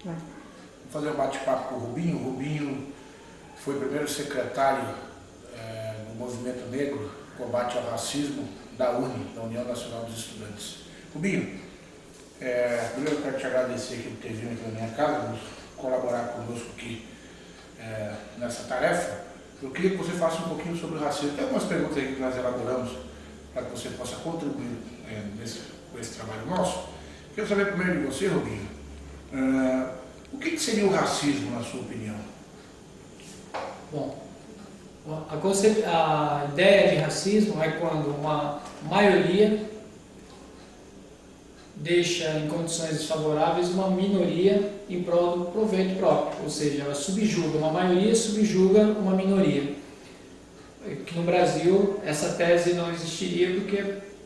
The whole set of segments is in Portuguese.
Vou fazer um bate-papo com o Rubinho. O Rubinho foi o primeiro secretário do Movimento Negro, Combate ao Racismo, da UNE, da União Nacional dos Estudantes. Rubinho, primeiro eu quero te agradecer aqui por ter vindo aqui na minha casa, colaborar conosco aqui nessa tarefa. Eu queria que você faça um pouquinho sobre o racismo. Tem algumas perguntas aí que nós elaboramos para que você possa contribuir com esse trabalho nosso. Quero saber primeiro de você, Rubinho, o que seria o racismo, na sua opinião? Bom, a ideia de racismo é quando uma maioria deixa em condições desfavoráveis uma minoria em prol do proveito próprio, ou seja, ela subjuga, uma maioria subjuga uma minoria. Que no Brasil essa tese não existiria porque,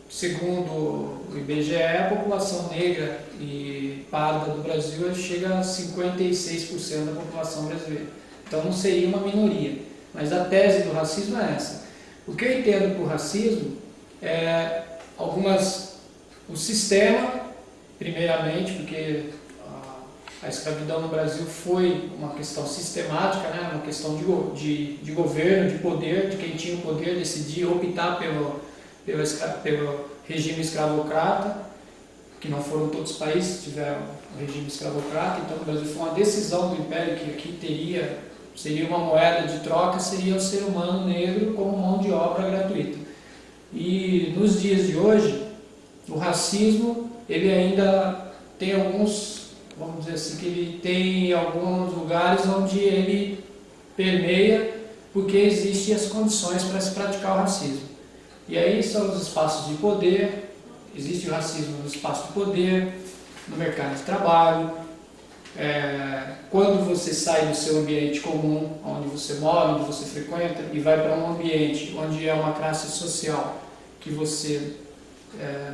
segundo o IBGE, a população negra e parda do Brasil chega a 56% da população brasileira. Então não seria uma minoria. Mas a tese do racismo é essa. O que eu entendo por racismo é o sistema, primeiramente, porque a escravidão no Brasil foi uma questão sistemática, né? Uma questão de governo, de poder, de quem tinha o poder decidir optar pelo regime escravocrata, que não foram todos os países que tiveram o regime escravocrata. Então no Brasil foi uma decisão do Império que aqui seria uma moeda de troca, seria o ser humano negro como mão de obra gratuita. E nos dias de hoje, o racismo, ele ainda tem alguns, vamos dizer assim, que ele tem alguns lugares onde ele permeia, porque existem as condições para se praticar o racismo. E aí são os espaços de poder, existe o racismo no espaço de poder, no mercado de trabalho, quando você sai do seu ambiente comum, onde você mora, onde você frequenta, e vai para um ambiente onde é uma classe social que você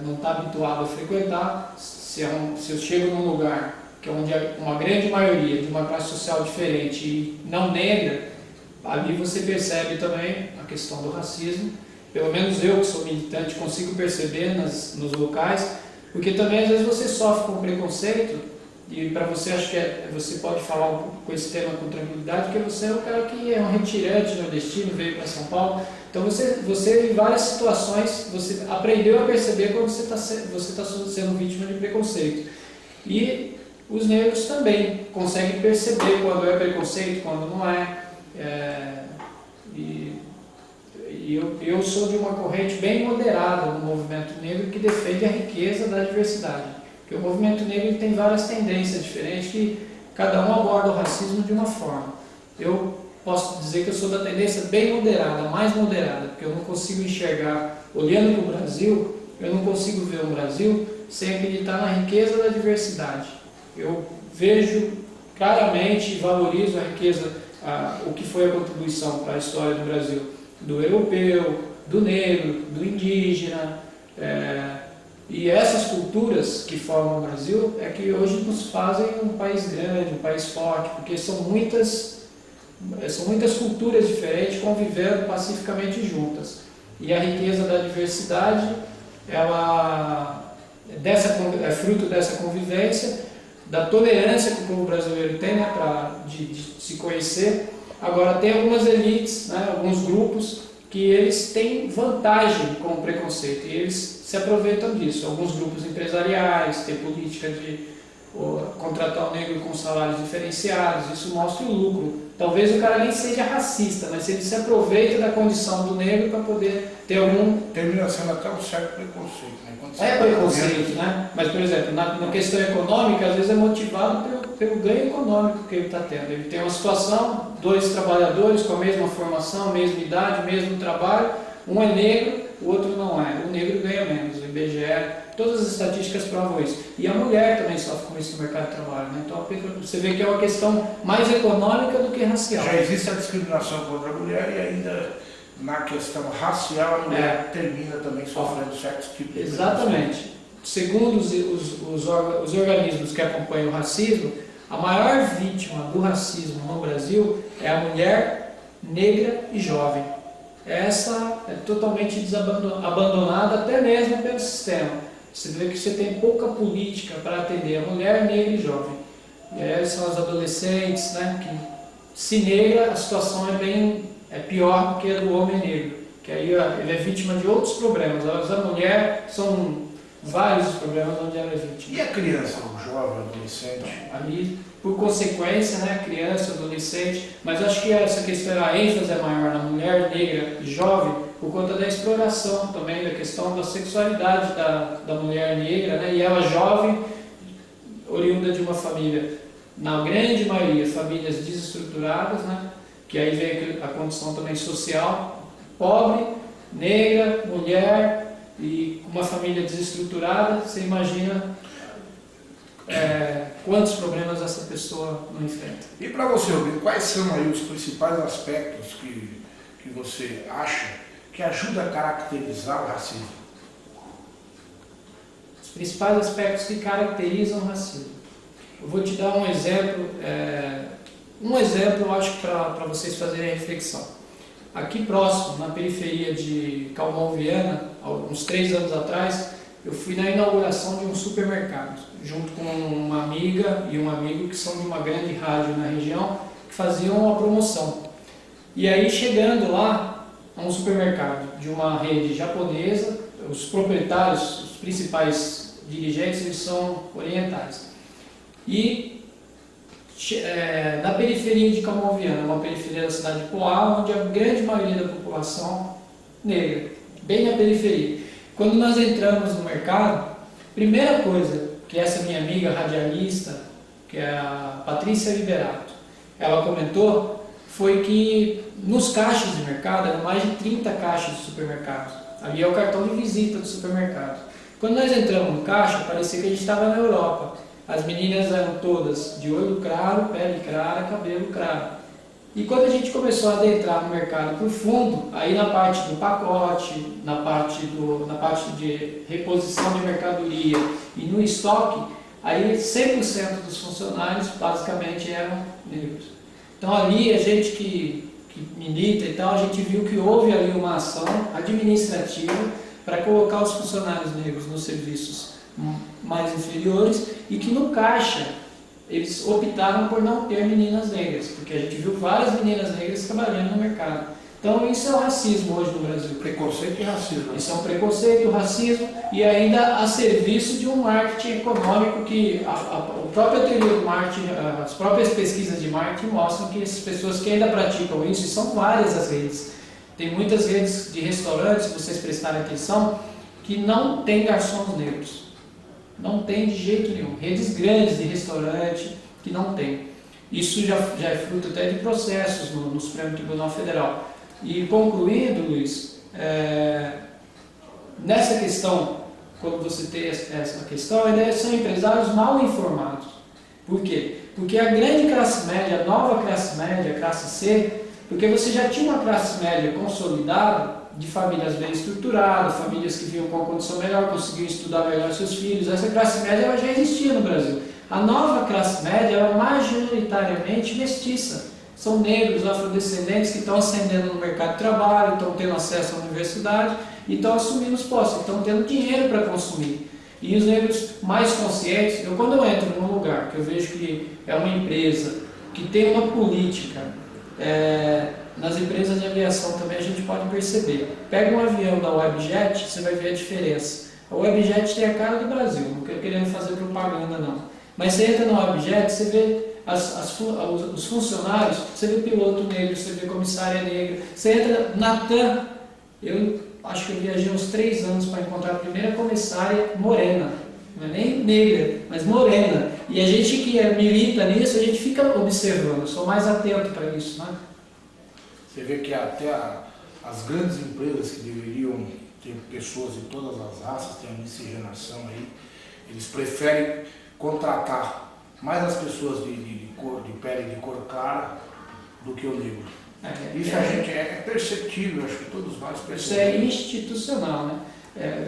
não está habituado a frequentar. Se eu chego num lugar que é onde uma grande maioria de uma classe social diferente e não negra, ali você percebe também a questão do racismo. Pelo menos eu, que sou militante, consigo perceber nos locais, porque também às vezes você sofre com preconceito. E para você, acho que você pode falar um pouco com esse tema com tranquilidade, porque você é um cara que é um retirante nordestino, veio para São Paulo. Então você em várias situações, você aprendeu a perceber quando você está sendo vítima de preconceito. E os negros também conseguem perceber quando é preconceito, quando não é. Eu sou de uma corrente bem moderada no movimento negro que defende a riqueza da diversidade. Porque o movimento negro tem várias tendências diferentes que cada um aborda o racismo de uma forma. Eu posso dizer que eu sou da tendência bem moderada, mais moderada, porque eu não consigo enxergar, olhando para o Brasil, eu não consigo ver um Brasil sem acreditar na riqueza da diversidade. Eu vejo claramente e valorizo a riqueza, o que foi a contribuição para a história do Brasil, do europeu, do negro, do indígena, e essas culturas que formam o Brasil é que hoje nos fazem um país grande, um país forte, porque são muitas culturas diferentes convivendo pacificamente juntas. E a riqueza da diversidade, ela é fruto dessa convivência, da tolerância que o povo brasileiro tem, né, de se conhecer. Agora, tem algumas elites, né, alguns grupos, que eles têm vantagem com o preconceito e eles se aproveitam disso. Alguns grupos empresariais têm política de contratar o negro com salários diferenciados, isso mostra o lucro. Talvez o cara nem seja racista, mas ele se aproveita da condição do negro para poder ter algum... Termina sendo até um certo preconceito, né? Preconceito, né? Mas, por exemplo, na questão econômica, às vezes é motivado pelo ganho econômico que ele está tendo. Ele tem uma situação, 2 trabalhadores com a mesma formação, mesma idade, mesmo trabalho, um é negro, o outro não é. O negro ganha menos, o IBGE, todas as estatísticas provam isso. E a mulher também sofre com isso no mercado de trabalho, né? Então você vê que é uma questão mais econômica do que racial. Já existe a discriminação contra a mulher e ainda na questão racial a mulher termina também sofrendo certos tipos de... Exatamente. Segundo os organismos que acompanham o racismo, a maior vítima do racismo no Brasil é a mulher negra e jovem. Essa é totalmente abandonada até mesmo pelo sistema. Você vê que você tem pouca política para atender a mulher negra e jovem. E aí são os adolescentes, né, que se negra, a situação é pior do que a do homem negro, que aí ele é vítima de outros problemas. A mulher são vários os problemas onde ela é vítima. E a criança, o jovem, o adolescente? Ali, por consequência, né, criança, adolescente, mas acho que essa questão, a ênfase é maior na mulher negra e jovem, por conta da exploração também, da questão da sexualidade da mulher negra, né, e ela jovem, oriunda de uma família, na grande maioria, famílias desestruturadas, né, que aí vem a condição também social, pobre, negra, mulher e uma família desestruturada, você imagina quantos problemas essa pessoa não enfrenta. E para você, Rubinho, quais são aí os principais aspectos que você acha que ajuda a caracterizar o racismo? Os principais aspectos que caracterizam o racismo. Eu vou te dar um exemplo, eu acho, para vocês fazerem a reflexão. Aqui próximo, na periferia de Calmon Viana, uns 3 anos atrás, eu fui na inauguração de um supermercado, junto com uma amiga e um amigo que são de uma grande rádio na região, que faziam uma promoção. E aí, chegando lá, a um supermercado de uma rede japonesa, os proprietários, os principais dirigentes, eles são orientais. E na periferia de Calmon Viana, uma periferia da cidade de Poá, onde a grande maioria da população negra, bem na periferia. Quando nós entramos no mercado, primeira coisa que essa minha amiga radialista, que é a Patrícia Liberato, ela comentou, foi que nos caixas de mercado, eram mais de 30 caixas de supermercado. Ali é o cartão de visita do supermercado. Quando nós entramos no caixa, parecia que a gente estava na Europa. As meninas eram todas de olho claro, pele clara, cabelo claro. E quando a gente começou a adentrar no mercado por fundo, aí na parte do pacote, na parte de reposição de mercadoria e no estoque, aí 100% dos funcionários basicamente eram negros. Então ali a gente que milita e tal, a gente viu que houve ali uma ação administrativa para colocar os funcionários negros nos serviços mais inferiores e que no caixa eles optaram por não ter meninas negras, porque a gente viu várias meninas negras trabalhando no mercado. Então isso é o racismo hoje no Brasil. Preconceito e racismo. Isso é um preconceito, racismo e ainda a serviço de um marketing econômico que a própria teoria do marketing, as próprias pesquisas de marketing mostram que essas pessoas que ainda praticam isso, e são várias as redes, tem muitas redes de restaurantes, se vocês prestarem atenção, que não tem garçons negros. Não tem de jeito nenhum. Redes grandes de restaurante que não tem. Isso já é fruto até de processos no Supremo Tribunal Federal. E concluindo, Luiz, nessa questão, quando você tem essa questão, são empresários mal informados. Por quê? Porque a grande classe média, a nova classe média, a classe C, porque você já tinha uma classe média consolidada, de famílias bem estruturadas, famílias que vinham com uma condição melhor, conseguiam estudar melhor seus filhos. Essa classe média ela já existia no Brasil. A nova classe média ela é majoritariamente mestiça. São negros, afrodescendentes que estão ascendendo no mercado de trabalho, estão tendo acesso à universidade e estão assumindo os postos, estão tendo dinheiro para consumir. E os negros mais conscientes, quando eu entro num lugar que eu vejo que é uma empresa que tem uma política, nas empresas de aviação também a gente pode perceber. Pega um avião da Webjet, você vai ver a diferença. A Webjet tem a cara do Brasil, não estou querendo fazer propaganda não. Mas você entra na Webjet, você vê os funcionários, você vê piloto negro, você vê comissária negra. Você entra na TAM, eu acho que eu viajei uns 3 anos para encontrar a primeira comissária morena. Não é nem negra, mas morena. E a gente que milita nisso, a gente fica observando, eu sou mais atento para isso, né? Você vê que até as grandes empresas que deveriam ter pessoas de todas as raças, tem a miscigenação aí, eles preferem contratar mais as pessoas de pele de cor clara do que o negro. Isso a gente é perceptível, acho que todos nós percebemos. Isso é institucional, né?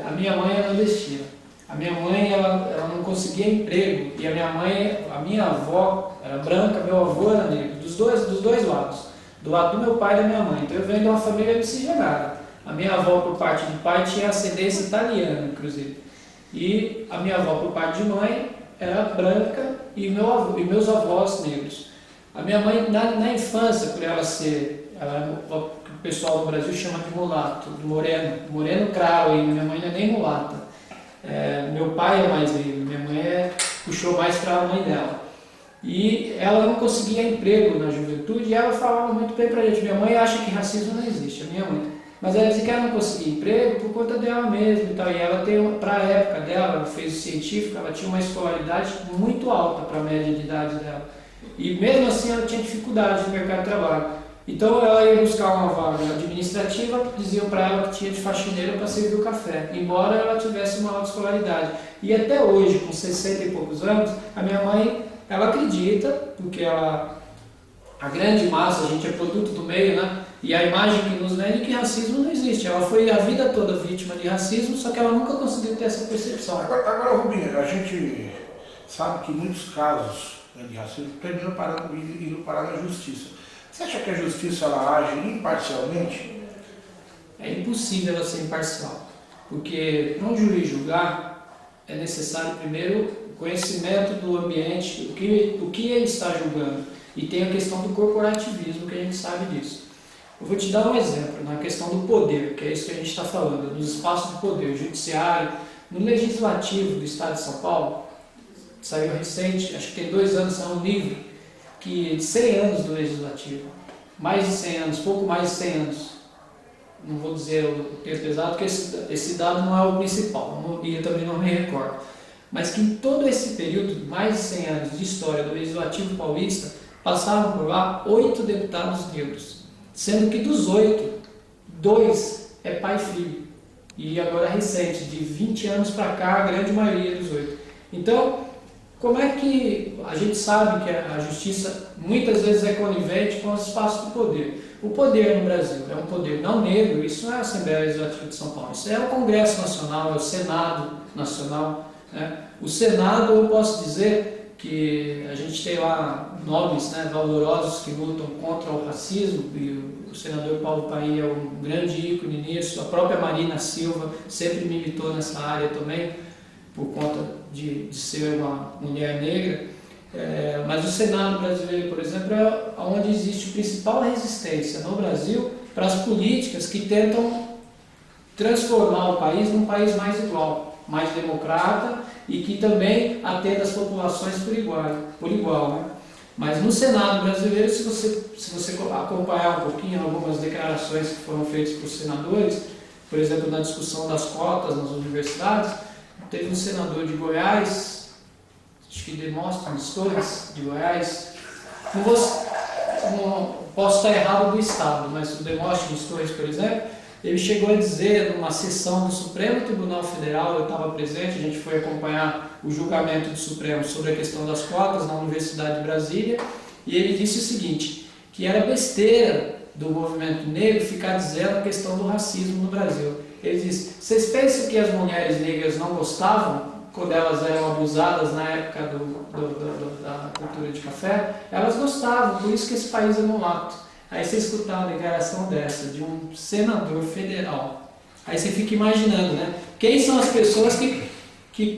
A minha mãe é nordestina. A minha mãe ela não conseguia emprego e a minha avó era branca, meu avô era negro, dos dois lados. Do lado do meu pai e da minha mãe. Então eu venho de uma família miscigenada. A minha avó, por parte de pai, tinha ascendência italiana, inclusive. E a minha avó, por parte de mãe, era branca e meus avós negros. A minha mãe, na infância, por ela ser, o pessoal no Brasil chama de mulato, de moreno claro, e minha mãe não é nem mulata. Meu pai é mais negro, minha mãe puxou mais para a mãe dela. E ela não conseguia emprego na juventude e ela falava muito bem pra gente. Minha mãe acha que racismo não existe, a minha mãe. Mas ela dizia que ela não conseguia emprego por conta dela mesma e tal. E ela tem, para a época dela, ela fez o científico, ela tinha uma escolaridade muito alta para a média de idade dela. E mesmo assim ela tinha dificuldade no mercado de trabalho. Então ela ia buscar uma vaga administrativa, diziam para ela que tinha de faxineira para servir o café, embora ela tivesse uma alta escolaridade. E até hoje, com 60 e poucos anos, a minha mãe, ela acredita, porque a grande massa, a gente é produto do meio, né? E a imagem que nos vende é que racismo não existe. Ela foi a vida toda vítima de racismo, só que ela nunca conseguiu ter essa percepção. Agora Rubinho, a gente sabe que muitos casos de racismo terminam indo parar na justiça. Você acha que a justiça ela age imparcialmente? É impossível ela ser imparcial, porque para um juiz julgar é necessário primeiro conhecimento do ambiente, o que ele está julgando. E tem a questão do corporativismo, que a gente sabe disso. Eu vou te dar um exemplo, na questão do poder, que é isso que a gente está falando, dos espaços de poder, judiciário. No Legislativo do Estado de São Paulo, saiu recente, acho que tem 2 anos, saiu um livro, que de 100 anos do Legislativo, mais de 100 anos, pouco mais de 100 anos, não vou dizer o tempo exato, porque esse dado não é o principal, e eu também não me recordo, mas que em todo esse período, mais de 100 anos de história do Legislativo paulista, passaram por lá 8 deputados negros, sendo que dos 8, 2 é pai e filho, e agora recente, de 20 anos para cá, a grande maioria dos 8. Então, como é que a gente sabe que a justiça muitas vezes é conivente com os espaços de poder? O poder no Brasil é um poder não negro, isso não é a Assembleia Legislativa de São Paulo, isso é o Congresso Nacional, é o Senado Nacional. Né? O Senado, eu posso dizer que a gente tem lá nomes, né, valorosos que lutam contra o racismo, e o senador Paulo Paim é um grande ícone nisso, a própria Marina Silva sempre militou nessa área também, por conta de ser uma mulher negra, mas o Senado brasileiro, por exemplo, é onde existe a principal resistência no Brasil para as políticas que tentam transformar o país num país mais igual, mais democrata e que também atenda as populações por igual. Né? Mas no Senado brasileiro, se você acompanhar um pouquinho algumas declarações que foram feitas por senadores, por exemplo, na discussão das cotas nas universidades, teve um senador de Goiás, acho que Demóstenes Torres, de Goiás, não posso estar errado do estado, mas o Demóstenes Torres, por exemplo, ele chegou a dizer numa sessão do Supremo Tribunal Federal, eu estava presente, a gente foi acompanhar o julgamento do Supremo sobre a questão das cotas na Universidade de Brasília, e ele disse o seguinte, que era besteira do movimento negro ficar dizendo a questão do racismo no Brasil. Ele disse, vocês pensam que as mulheres negras não gostavam quando elas eram abusadas na época da cultura de café? Elas gostavam, por isso que esse país é mulato. Aí você escutar uma declaração dessa, de um senador federal, aí você fica imaginando, né? Quem são as pessoas que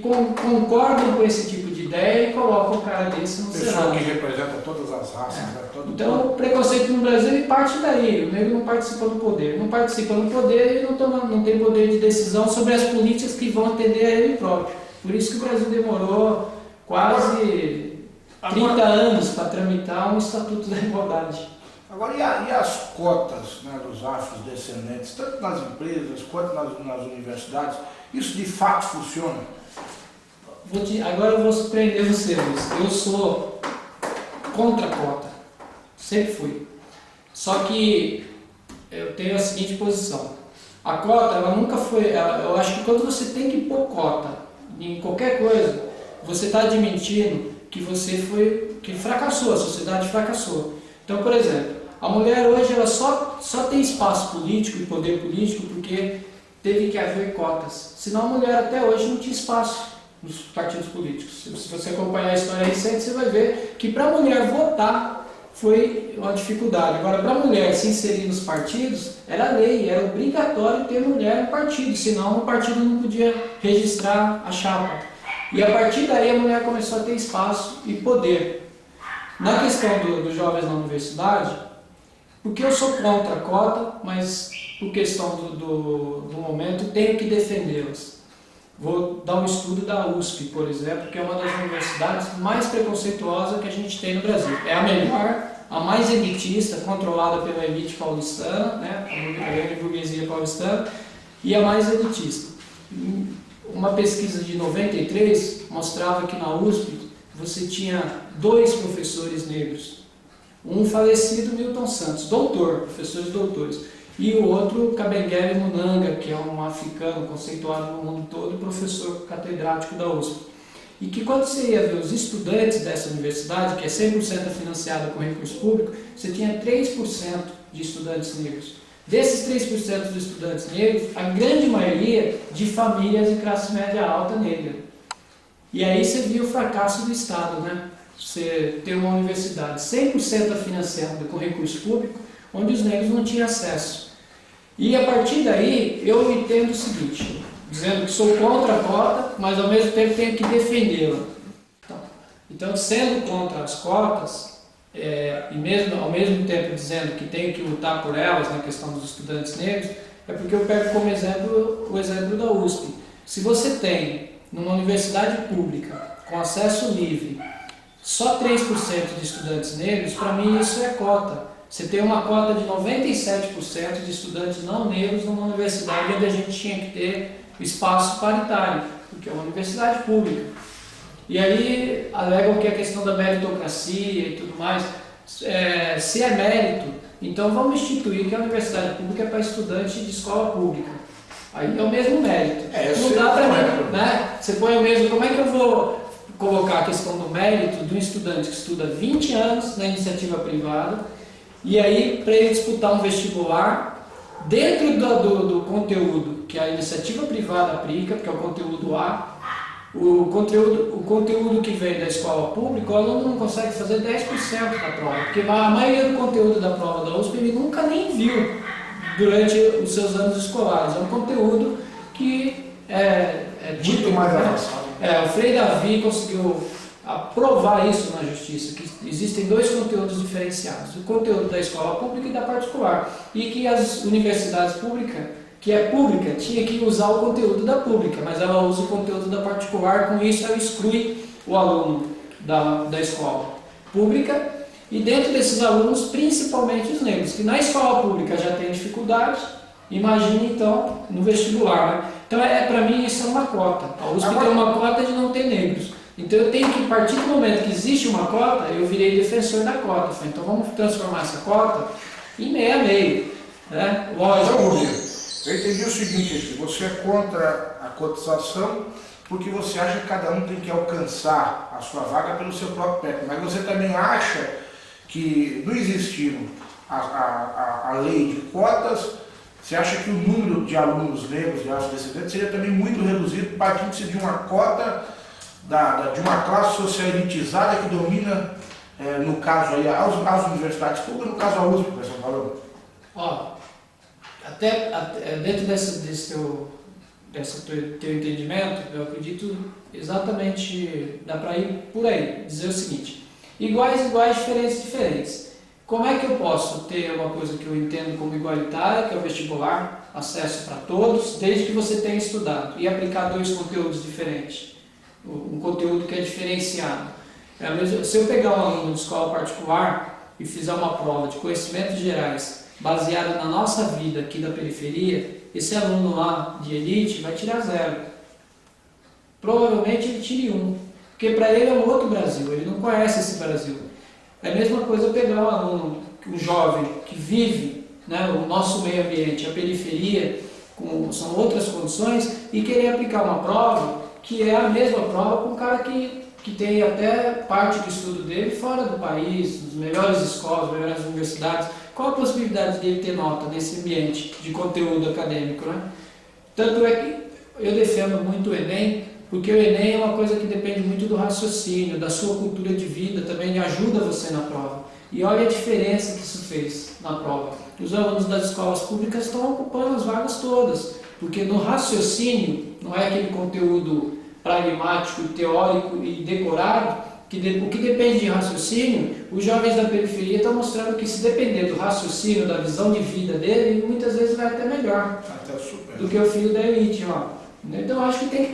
concordam com esse tipo de ideia e colocam o cara desse no Senado? Pessoa que representa todas as raças. Né? Então o preconceito no Brasil ele parte daí, o negro não participa do poder. Não participa do poder e não tem poder de decisão sobre as políticas que vão atender a ele próprio. Por isso que o Brasil demorou quase 30 anos para tramitar um Estatuto da Igualdade. Agora, e as cotas, né, dos afrodescendentes, tanto nas empresas quanto nas universidades, isso de fato funciona? Agora eu vou surpreender você, Luiz. Eu sou contra a cota, sempre fui. Só que eu tenho a seguinte posição. A cota, ela nunca foi... eu acho que quando você tem que pôr cota em qualquer coisa, você está admitindo que que fracassou, a sociedade fracassou. Então, por exemplo, a mulher hoje ela só tem espaço político e poder político porque teve que haver cotas. Senão a mulher até hoje não tinha espaço nos partidos políticos. Se você acompanhar a história recente, você vai ver que para a mulher votar foi uma dificuldade. Agora, para a mulher se inserir nos partidos, era lei, era obrigatório ter mulher no partido, senão o partido não podia registrar a chapa. E a partir daí a mulher começou a ter espaço e poder. Na questão dos jovens na universidade, porque eu sou contra a cota, mas por questão do momento tenho que defendê-las. Vou dar um estudo da USP, por exemplo, que é uma das universidades mais preconceituosas que a gente tem no Brasil. É a melhor, a mais elitista, controlada pela elite paulistana, né, a grande burguesia paulistana, e a mais elitista. Uma pesquisa de 93 mostrava que na USP você tinha 2 professores negros. Um falecido, Milton Santos, doutor, professores doutores, e o outro, Kabengele Munanga, que é um africano conceituado no mundo todo, professor catedrático da USP. E que quando você ia ver os estudantes dessa universidade, que é 100% financiada com recurso público, você tinha 3% de estudantes negros. Desses 3% de estudantes negros, a grande maioria de famílias de classe média alta negra. E aí você viu o fracasso do Estado, né? Você ter uma universidade 100% financiada com recurso público, onde os negros não tinham acesso. E a partir daí, eu entendo o seguinte, dizendo que sou contra a cota, mas ao mesmo tempo tenho que defendê-la. Então, sendo contra as cotas, e mesmo, ao mesmo tempo dizendo que tenho que lutar por elas na questão dos estudantes negros, é porque eu pego como exemplo o exemplo da USP. Se você tem, numa universidade pública, com acesso livre, só 3% de estudantes negros, para mim isso é cota. Você tem uma cota de 97% de estudantes não negros numa universidade onde a gente tinha que ter espaço paritário, porque é uma universidade pública. E aí alegam que a questão da meritocracia e tudo mais, se é mérito, então vamos instituir que a universidade pública é para estudante de escola pública. Aí é o mesmo mérito. Não dá para mim, né? Você põe o mesmo, como é que eu vou colocar a questão do mérito de um estudante que estuda 20 anos na iniciativa privada, e aí para ele disputar um vestibular, dentro do conteúdo que a iniciativa privada aplica, porque é o conteúdo A, o conteúdo que vem da escola pública, o aluno não consegue fazer 10% da prova, porque a maioria do conteúdo da prova da USP ele nunca nem viu durante os seus anos escolares. É um conteúdo que muito mais avançado. O Frei Davi conseguiu provar isso na justiça, que existem 2 conteúdos diferenciados, o conteúdo da escola pública e da particular, e que as universidades públicas, que é pública, tinha que usar o conteúdo da pública, mas ela usa o conteúdo da particular, com isso ela exclui o aluno da escola pública, e dentro desses alunos, principalmente os negros, que na escola pública já tem dificuldade, imagine então no vestibular, né? Então para mim isso é uma cota, a USP tem uma cota de não ter negros. Então eu tenho que, a partir do momento que existe uma cota, eu virei defensor da cota. Falei, então vamos transformar essa cota em meio a meio. Né? Lógico. Então, Rubinho, eu entendi o seguinte, você é contra a cotização porque você acha que cada um tem que alcançar a sua vaga pelo seu próprio pé. Mas você também acha que, não existindo a lei de cotas, você acha que o número de alunos negros e afrodescendentes seria também muito reduzido, partindo-se de uma cota de uma classe social elitizada que domina, no caso aí, as universidades públicas, no caso a USP, que nós estamos falando? Até dentro desse teu entendimento, eu acredito exatamente, dá para ir por aí, dizer o seguinte, iguais, diferentes. Como é que eu posso ter uma coisa que eu entendo como igualitária, que é o vestibular, acesso para todos, desde que você tenha estudado, e aplicar 2 conteúdos diferentes? Um conteúdo que é diferenciado. Se eu pegar um aluno de escola particular e fizer uma prova de conhecimentos gerais baseada na nossa vida aqui da periferia, esse aluno lá de elite vai tirar 0. Provavelmente ele tire 1, porque para ele é um outro Brasil, ele não conhece esse Brasil. É a mesma coisa pegar um aluno, um jovem que vive, né, o nosso meio ambiente, a periferia, são outras condições, e querer aplicar uma prova que é a mesma prova com um cara que tem até parte do estudo dele fora do país, nas melhores escolas, nas melhores universidades. Qual a possibilidade dele ter nota nesse ambiente de conteúdo acadêmico, né? Tanto é que eu defendo muito o Enem, porque o Enem é uma coisa que depende muito do raciocínio, da sua cultura de vida, também ajuda você na prova. E olha a diferença que isso fez na prova. Os alunos das escolas públicas estão ocupando as vagas todas, porque no raciocínio, não é aquele conteúdo pragmático, teórico e decorado, o que depende de raciocínio, os jovens da periferia estão mostrando que se depender do raciocínio, da visão de vida dele, muitas vezes vai até melhor do que o filho da elite. Ó. Então acho que tem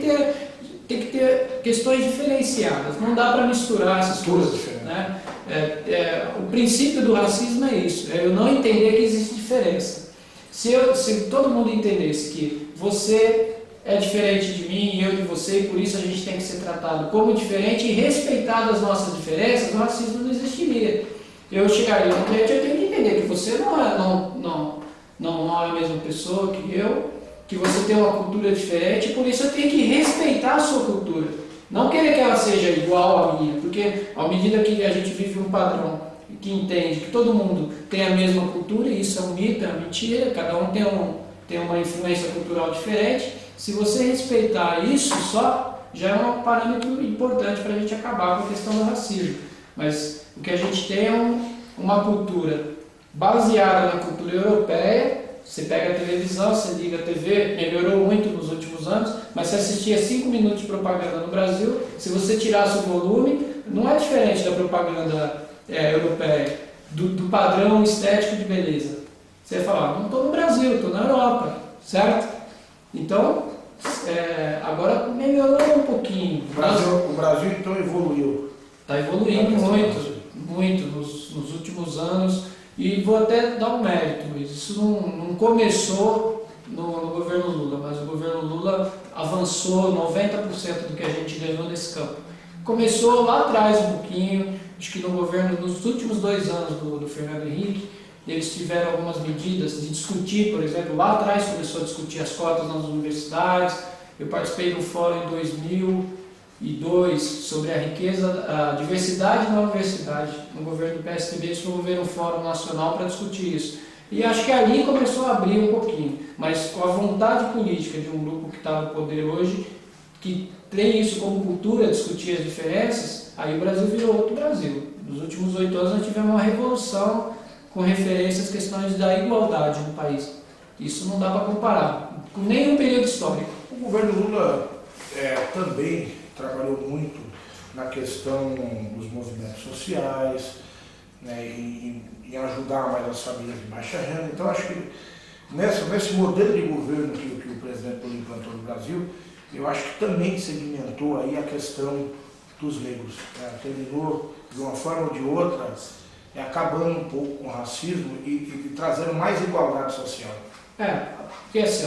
que ter questões diferenciadas, não dá para misturar essas coisas. Né? O princípio do racismo é isso, é eu não entender que existe diferença. Se todo mundo entendesse que você é diferente de mim e eu de você, e por isso a gente tem que ser tratado como diferente e respeitado as nossas diferenças, o racismo não existiria. Eu chegaria no cliente, eu tenho que entender que você não é a mesma pessoa que eu, que você tem uma cultura diferente, por isso eu tenho que respeitar a sua cultura. Não querer que ela seja igual à minha, porque à medida que a gente vive um padrão que entende que todo mundo tem a mesma cultura, e isso é um mito, é uma mentira, cada um tem uma influência cultural diferente. Se você respeitar isso só, já é um parâmetro importante para a gente acabar com a questão do racismo. Mas o que a gente tem é uma cultura baseada na cultura europeia. Você pega a televisão, você liga a TV, melhorou muito nos últimos anos, mas se assistia 5 minutos de propaganda no Brasil, se você tirasse o volume, não é diferente da propaganda europeia, do padrão estético de beleza. Você vai falar, não estou no Brasil, estou na Europa, certo? Então, agora melhorou um pouquinho. O Brasil então evoluiu. Está evoluindo muito nos últimos anos. E vou até dar um mérito, Luiz. Isso não começou no governo Lula, mas o governo Lula avançou 90% do que a gente ganhou nesse campo. Começou lá atrás um pouquinho, acho que no governo, nos últimos 2 anos do Fernando Henrique, eles tiveram algumas medidas de discutir, por exemplo, lá atrás começou a discutir as cotas nas universidades. Eu participei do fórum em 2002 sobre a riqueza, a diversidade na universidade. No governo do PSDB eles promoveram um fórum nacional para discutir isso. E acho que ali começou a abrir um pouquinho, mas com a vontade política de um grupo que está no poder hoje, que tem isso como cultura, discutir as diferenças, aí o Brasil virou outro Brasil. Nos últimos 8 anos nós tivemos uma revolução com referência às questões da igualdade no país. Isso não dá para comparar, com nenhum período histórico. O governo Lula também trabalhou muito na questão dos movimentos sociais, né, em ajudar mais as famílias de baixa renda. Então acho que nesse modelo de governo que o presidente Lula implantou no Brasil, eu acho que também segmentou aí a questão dos negros. Terminou de uma forma ou de outra acabando um pouco com o racismo e trazendo mais igualdade social. Porque assim,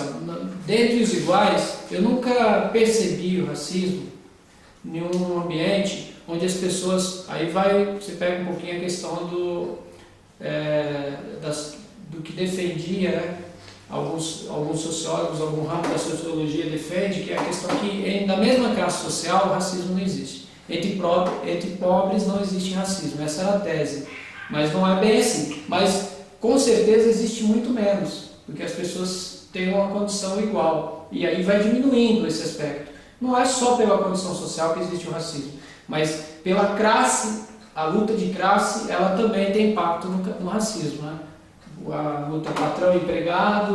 dentre os iguais, eu nunca percebi o racismo em um ambiente onde as pessoas, você pega um pouquinho a questão do que defendia, né? Alguns sociólogos, algum ramo da sociologia defende que é a questão que na mesma classe social o racismo não existe. Entre pobres não existe racismo, essa era a tese. Mas não é bem assim. Mas com certeza existe muito menos, porque as pessoas têm uma condição igual. E aí vai diminuindo esse aspecto. Não é só pela condição social que existe o racismo, mas pela classe, a luta de classe, ela também tem impacto no racismo. Né? A luta patrão-empregado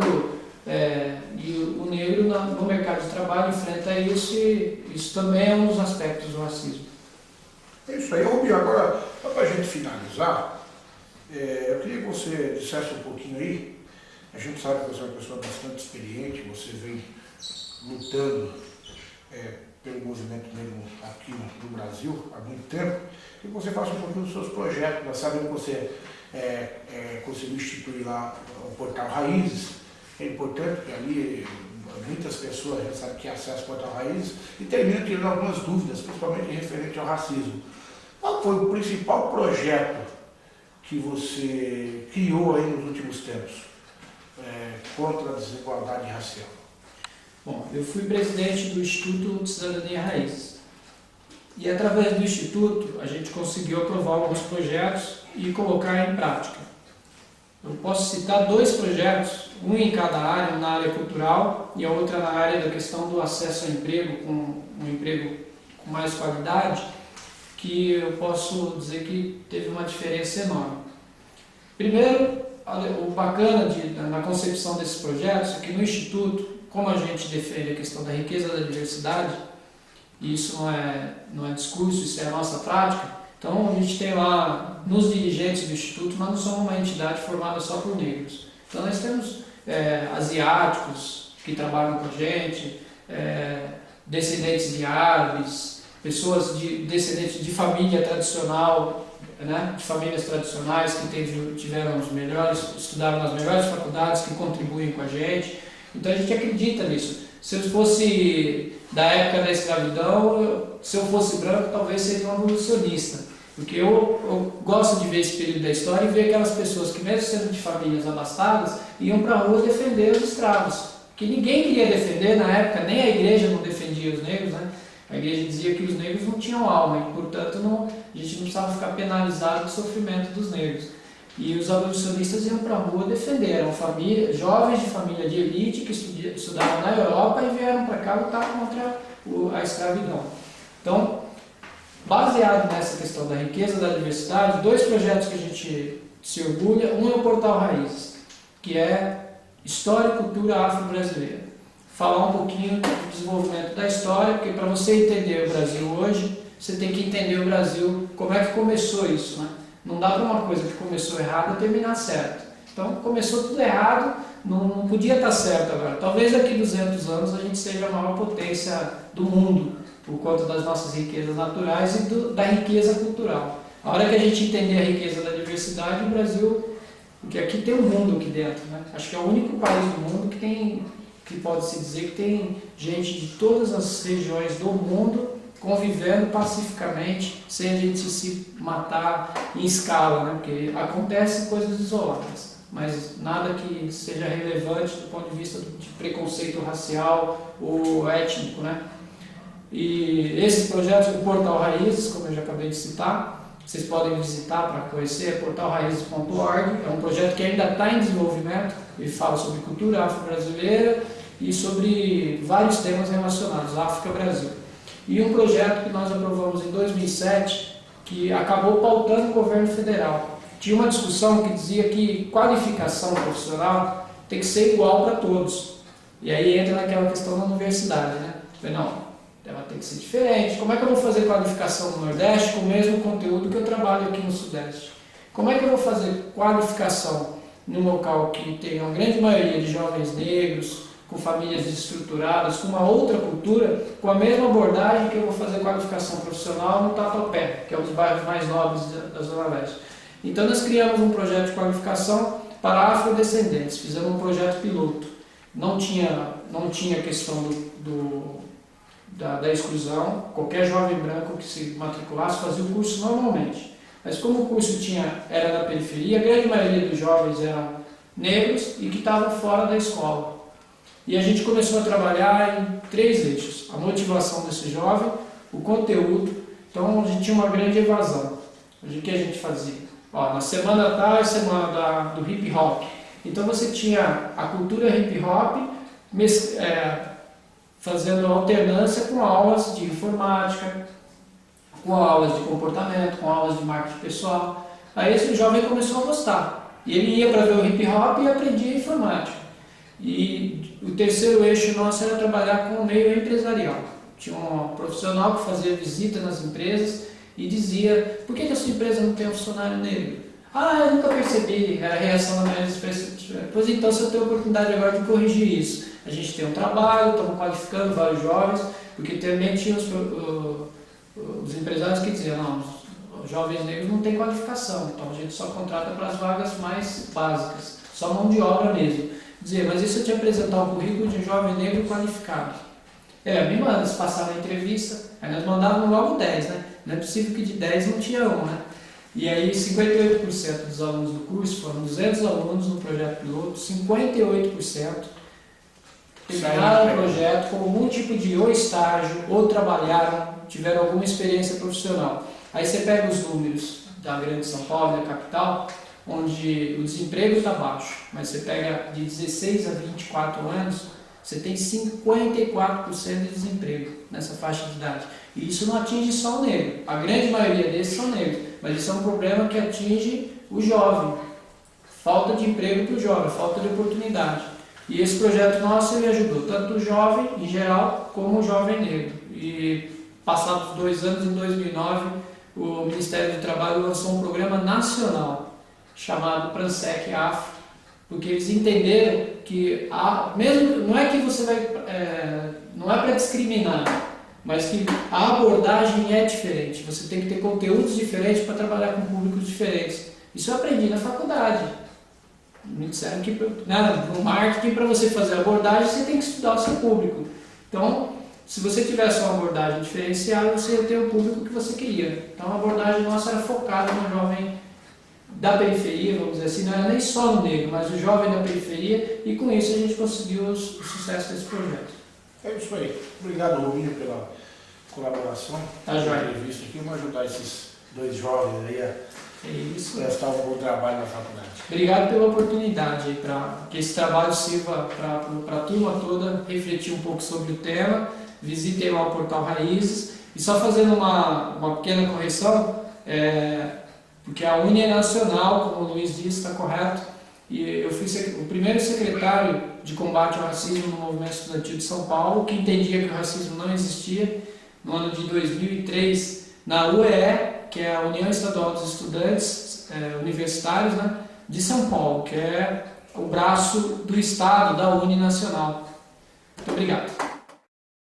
e o negro no mercado de trabalho enfrenta isso, e isso também é um dos aspectos do racismo. É isso aí, Rubinho. Agora, só para a gente finalizar, eu queria que você dissesse um pouquinho aí. A gente sabe que você é uma pessoa bastante experiente, você vem lutando pelo movimento negro aqui no Brasil há muito tempo. Que você faça um pouquinho dos seus projetos. Nós sabemos que você conseguiu instituir lá o portal Raízes. É importante, porque ali muitas pessoas já sabem que acessam o portal Raízes e terminam tirando algumas dúvidas, principalmente referente ao racismo. Qual foi o principal projeto que você criou aí nos últimos tempos contra a desigualdade racial? Bom, eu fui presidente do Instituto de Cidadania Raízes. E através do Instituto a gente conseguiu aprovar alguns projetos e colocar em prática. Eu posso citar 2 projetos, um em cada área, um na área cultural e a outra na área da questão do acesso ao emprego, com um emprego com mais qualidade, que eu posso dizer que teve uma diferença enorme. Primeiro, o bacana na concepção desses projetos é que no Instituto, como a gente defende a questão da riqueza da diversidade, e isso não é discurso, isso é a nossa prática. Então a gente tem lá, nos dirigentes do Instituto, nós não somos uma entidade formada só por negros. Então nós temos asiáticos que trabalham com a gente, descendentes de árabes, pessoas descendentes de família tradicional, né, de famílias tradicionais que tiveram os melhores, estudaram nas melhores faculdades, que contribuem com a gente. Então a gente acredita nisso. Se eu fosse da época da escravidão, se eu fosse branco, talvez seria um abolicionista. Porque eu gosto de ver esse período da história e ver aquelas pessoas que, mesmo sendo de famílias abastadas, iam para a rua defender os escravos. Que ninguém queria defender na época, nem a igreja não defendia os negros, né? A igreja dizia que os negros não tinham alma e, portanto, a gente não precisava ficar penalizado do sofrimento dos negros. E os abolicionistas iam para a rua defender, eram jovens de família de elite que estudavam na Europa e vieram para cá lutar contra a escravidão. Então, baseado nessa questão da riqueza, da diversidade, 2 projetos que a gente se orgulha. Um é o Portal Raízes, que é História e Cultura Afro-Brasileira. Falar um pouquinho do desenvolvimento da história, porque para você entender o Brasil hoje, você tem que entender o Brasil, como é que começou isso, né? Não dá para uma coisa que começou errado terminar certo. Então começou tudo errado, não podia estar certo agora. Talvez daqui a 200 anos a gente seja a maior potência do mundo, por conta das nossas riquezas naturais e da riqueza cultural. A hora que a gente entender a riqueza da diversidade, o Brasil, porque aqui tem um mundo aqui dentro, né? Acho que é o único país do mundo que pode-se dizer que tem gente de todas as regiões do mundo convivendo pacificamente, sem a gente se matar em escala, né? Porque acontecem coisas isoladas, mas nada que seja relevante do ponto de vista de preconceito racial ou étnico, né? E esses projetos do Portal Raízes, como eu já acabei de citar, vocês podem visitar para conhecer, portalraizes.org, é um projeto que ainda está em desenvolvimento, ele fala sobre cultura afro-brasileira e sobre vários temas relacionados à África-Brasil. E um projeto que nós aprovamos em 2007, que acabou pautando o governo federal. Tinha uma discussão que dizia que qualificação profissional tem que ser igual para todos. E aí entra naquela questão da universidade, né? Falei, não, ela tem que ser diferente. Como é que eu vou fazer qualificação no Nordeste com o mesmo conteúdo que eu trabalho aqui no Sudeste? Como é que eu vou fazer qualificação num local que tem uma grande maioria de jovens negros, com famílias desestruturadas, com uma outra cultura, com a mesma abordagem que eu vou fazer qualificação profissional no Tatuapé, que é um dos bairros mais nobres da Zona Leste. Então nós criamos um projeto de qualificação para afrodescendentes, fizemos um projeto piloto. Não tinha questão da exclusão, qualquer jovem branco que se matriculasse fazia o curso normalmente. Mas como o curso era da periferia, a grande maioria dos jovens eram negros e que estavam fora da escola. E a gente começou a trabalhar em 3 eixos: a motivação desse jovem, o conteúdo. Então a gente tinha uma grande evasão. O que a gente fazia? Na semana tal é semana do hip hop. Então você tinha a cultura hip hop fazendo alternância com aulas de informática, com aulas de comportamento, com aulas de marketing pessoal. Aí esse jovem começou a gostar. E ele ia para ver o hip hop e aprendia informática. E o terceiro eixo nosso era trabalhar com o meio empresarial. Tinha um profissional que fazia visita nas empresas e dizia: por que a sua empresa não tem um funcionário negro? Eu nunca percebi. Era a reação da maioria das pessoas. Pois então, se eu tenho a oportunidade agora de corrigir isso. A gente tem um trabalho, estamos qualificando vários jovens, porque também tinha os empresários que diziam: não, os jovens negros não têm qualificação, então a gente só contrata para as vagas mais básicas, só mão de obra mesmo. Dizer, mas e se eu te apresentar um currículo de um jovem negro qualificado? Me manda, se passar na entrevista. Aí nós mandávamos logo 10, né? Não é possível que de 10 não tinha um, né? E aí 58% dos alunos do curso, foram 200 alunos no projeto piloto, 58% terminaram o projeto com algum tipo de ou estágio, ou trabalharam, tiveram alguma experiência profissional. Aí você pega os números da Grande São Paulo, da capital, onde o desemprego está baixo, mas você pega de 16 a 24 anos, você tem 54% de desemprego nessa faixa de idade. E isso não atinge só o negro, a grande maioria desses são negros, mas isso é um problema que atinge o jovem. Falta de emprego para o jovem, falta de oportunidade. E esse projeto nosso ele ajudou tanto o jovem em geral como o jovem negro. E passados 2 anos, em 2009, o Ministério do Trabalho lançou um programa nacional chamado Pransec-AF, porque eles entenderam que mesmo não é que você vai, não é para discriminar, mas que a abordagem é diferente. Você tem que ter conteúdos diferentes para trabalhar com públicos diferentes. Isso eu aprendi na faculdade. Me disseram que no marketing, para você fazer a abordagem, você tem que estudar o seu público. Então, se você tivesse uma abordagem diferenciada, você ia ter o público que você queria. Então, a abordagem nossa era focada no jovem da periferia, vamos dizer assim, não era nem só no negro, mas o jovem da periferia, e com isso a gente conseguiu o sucesso desse projeto. É isso aí. Obrigado, Rubinho, pela colaboração. Tá joia. Entrevista aqui, vamos ajudar esses 2 jovens aí a prestar um bom trabalho na faculdade. Obrigado pela oportunidade, para que esse trabalho sirva para a turma toda refletir um pouco sobre o tema. Visitem lá o Portal Raízes. E só fazendo uma pequena correção, porque a Uni é nacional, como o Luiz disse, está correto, e eu fui o primeiro secretário de combate ao racismo no movimento estudantil de São Paulo, que entendia que o racismo não existia, no ano de 2003, na UEE, que é a União Estadual dos Estudantes Universitários, né, de São Paulo, que é o braço do Estado da Uni Nacional. Muito obrigado.